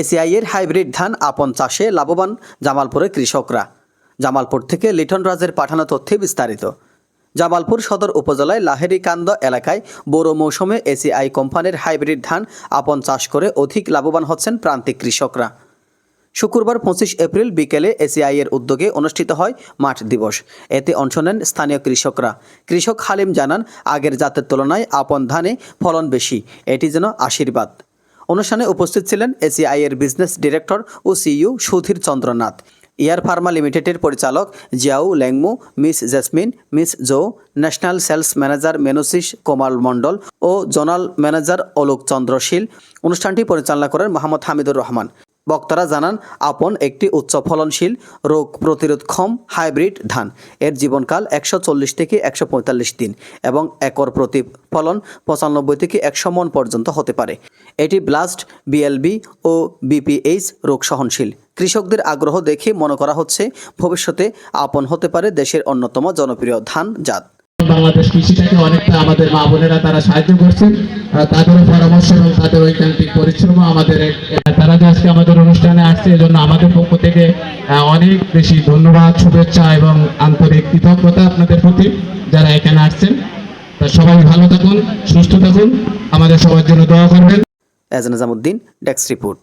ACI এর hybrid ধান আপন চাষে লাভবান জামালপুরের কৃষকরা। জামালপুর থেকে লিটন রাজের পাঠানো তথ্যে বিস্তারিত। জামালপুর সদর উপজেলায় লাহেরীকান্দ এলাকায় বোরো মৌসুমে এসিআই কোম্পানির হাইব্রিড ধান আপন চাষ করে অধিক লাভবান হচ্ছেন প্রান্তিক কৃষকরা। শুক্রবার 25 এপ্রিল বিকেলে এসিআই এর উদ্যোগে অনুষ্ঠিত হয় মাঠ দিবস। এতে অংশ নেন স্থানীয় কৃষকরা। কৃষক হালিম জানান, আগের জাতের তুলনায় আপন ধানে ফলন বেশি, এটি যেন আশীর্বাদ। অনুষ্ঠানে উপস্থিত ছিলেন এসিআই এর বিজনেস ডিরেক্টর ও সিইও সুধীর চন্দ্রনাথ, ইয়ার ফার্মা লিমিটেডের পরিচালক জিয়াউ লেংমু, মিস জেসমিন, মিস জো, ন্যাশনাল সেলস ম্যানেজার মেনুসিস কোমাল মণ্ডল ও জোনাল ম্যানেজার অলোক চন্দ্র শীল। অনুষ্ঠানটি পরিচালনা করেন মোহাম্মদ হামিদুর রহমান। বক্তারা জানান, আপন একটি উচ্চ ফলনশীল, রোগ প্রতিরোধক্ষম হাইব্রিড ধান। এর জীবনকাল 140 থেকে 145 দিন এবং একর প্রতি ফলন 95 থেকে 100 মণ পর্যন্ত হতে পারে। এটি ব্লাস্ট, বিএলবি ও বিপিএইচ রোগ সহনশীল। কৃষকদের আগ্রহ দেখে মনে করা হচ্ছে ভবিষ্যতে আপন হতে পারে দেশের অন্যতম জনপ্রিয় ধান জাত। বাংলাদেশ কৃষিটাকে অনেকটা আমাদের মা বোনেরা তারা সাহায্য করছেন, তাদের পরামর্শ এবং তাদের ঐকান্তিক পরিশ্রম আমাদের তারা যে আজকে আমাদের অনুষ্ঠানে আসছে, এজন্য আমাদের পক্ষ থেকে অনেক বেশি ধন্যবাদ, শুভেচ্ছা এবং আন্তরিক কৃতজ্ঞতা আপনাদের প্রতি যারা এখানে আসছেন। তা সবাই ভালো থাকুন, সুস্থ থাকুন, আমাদের সবার জন্য দোয়া করবেন। এজান নিজামুদ্দিন, ডেস্ক রিপোর্ট।